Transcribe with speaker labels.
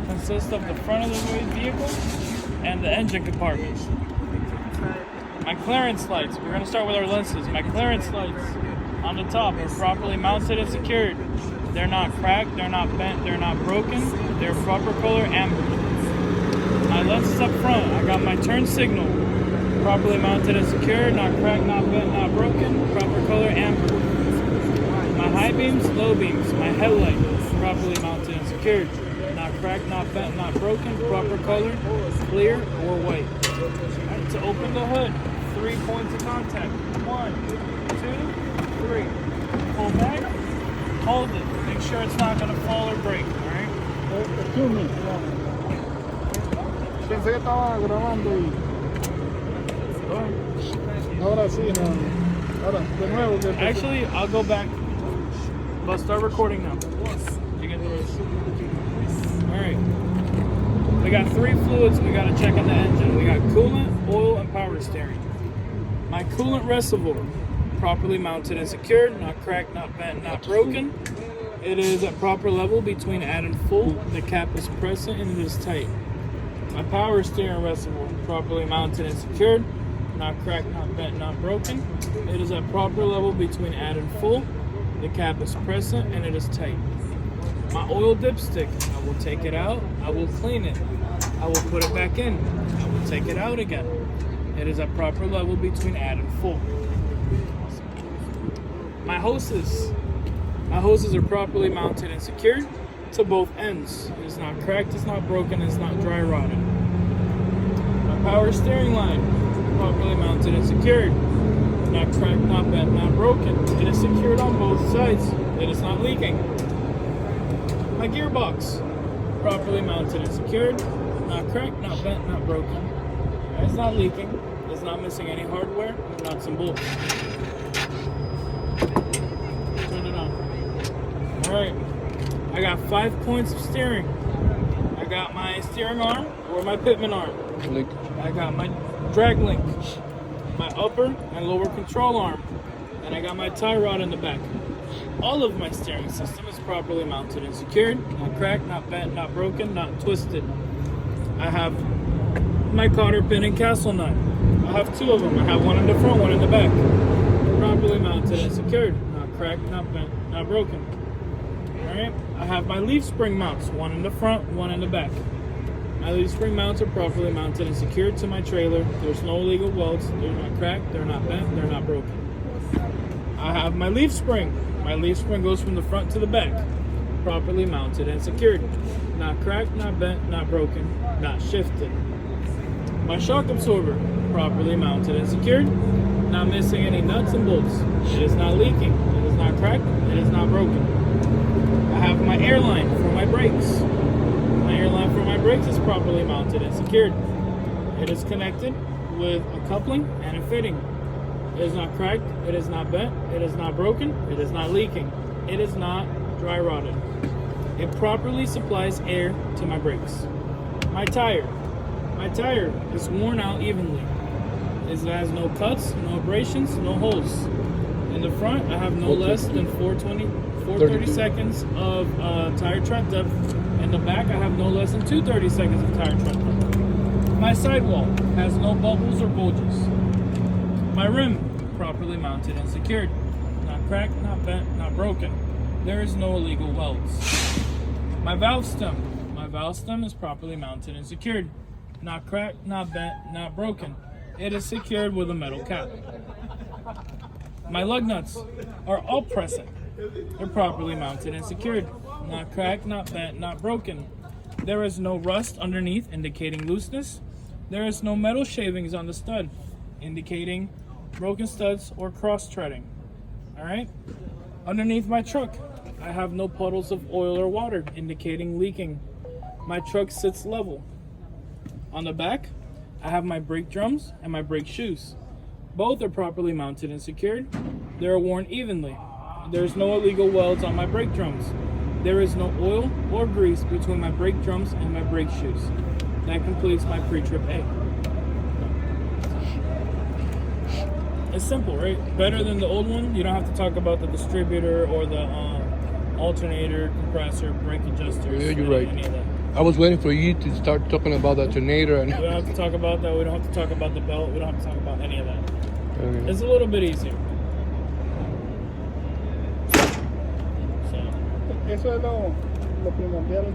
Speaker 1: consists of the front of the vehicle and the engine compartment. My clearance lights, we're going to start with our lenses. My clearance lights on the top are properly mounted and secured. They're not cracked, they're not bent, they're not broken. They're proper color amber. My lenses up front, I got my turn signal properly mounted and secured, not cracked, not bent, not broken, proper color amber. My high beams, low beams, my headlight properly mounted and secured, not cracked, not bent, not broken, proper color, clear or white. Alright, to open the hood, 3 points of contact. 1, 2, 3. Pull back, hold it. Make sure it's not going to fall or break. Alright?
Speaker 2: Pensé que estaba grabando y... Ahora sí, no. Ahora, de nuevo.
Speaker 1: Actually, I'll go back. But start recording now. You get this. Alright. We got 3 fluids we got to check on the engine. We got coolant, oil, and power steering. My coolant reservoir, properly mounted and secured, not cracked, not bent, not broken. It is at proper level between add and full. The cap is present and it is tight. My power steering reservoir, properly mounted and secured, not cracked, not bent, not broken. It is at proper level between add and full. The cap is present and it is tight. My oil dipstick, I will take it out, I will clean it, I will put it back in, I will take it out again. It is at proper level between add and full. My hoses are properly mounted and secured to both ends. It is not cracked, it's not broken, it's not dry rotted. My power steering line, properly mounted and secured. Not cracked, not bent, not broken. It is secured on both sides. It is not leaking. My gearbox, properly mounted and secured. Not cracked, not bent, not broken. It's not leaking. It's not missing any hardware, nuts and bolts. Turn it on. Alright. I got 5 points of steering. I got my steering arm or my pitman arm. I got my drag link, my upper and lower control arm, and I got my tie rod in the back. All of my steering system is properly mounted and secured, not cracked, not bent, not broken, not twisted. I have my cotter pin and castle nut. I have 2 of them. I have one in the front, one in the back. Properly mounted and secured, not cracked, not bent, not broken. Alright, I have my leaf spring mounts, one in the front, one in the back. My leaf spring mounts are properly mounted and secured to my trailer. There's no illegal welds. They're not cracked, they're not bent, they're not broken. I have my leaf spring. My leaf spring goes from the front to the back. Properly mounted and secured. Not cracked, not bent, not broken, not shifted. My shock absorber, properly mounted and secured. Not missing any nuts and bolts. It is not leaking. It is not cracked. It is not broken. I have my airline for my brakes. My airline for my brakes is properly mounted and secured. It is connected with a coupling and a fitting. It is not cracked, it is not bent, it is not broken, it is not leaking, it is not dry rotted. It properly supplies air to my brakes. My tire is worn out evenly. It has no cuts, no abrasions, no holes. In the front, I have no less than 430 seconds of tire tread depth. In the back, I have no less than 230 seconds of tire tread depth. My sidewall has no bubbles or bulges. My rim, properly mounted and secured. Not cracked, not bent, not broken. There is no illegal welds. My valve stem is properly mounted and secured. Not cracked, not bent, not broken. It is secured with a metal cap. My lug nuts are all present. They're properly mounted and secured. Not cracked, not bent, not broken. There is no rust underneath, indicating looseness. There is no metal shavings on the stud, indicating broken studs or cross-treading. Alright? Underneath my truck, I have no puddles of oil or water, indicating leaking. My truck sits level. On the back, I have my brake drums and my brake shoes. Both are properly mounted and secured. They are worn evenly. There's no illegal welds on my brake drums. There is no oil or grease between my brake drums and my brake shoes. That completes my pre-trip A. It's simple, right? Better than the old one. You don't have to talk about the distributor or the alternator, compressor, brake adjusters.
Speaker 2: Yeah, you're right.
Speaker 1: Any of that.
Speaker 3: I was waiting for you to start talking about the tornado. And
Speaker 1: We don't have to talk about that. We don't have to talk about the belt. We don't have to talk about any of that.
Speaker 3: okay.
Speaker 1: It's a little bit easier. So.
Speaker 2: Eso es lo primordial que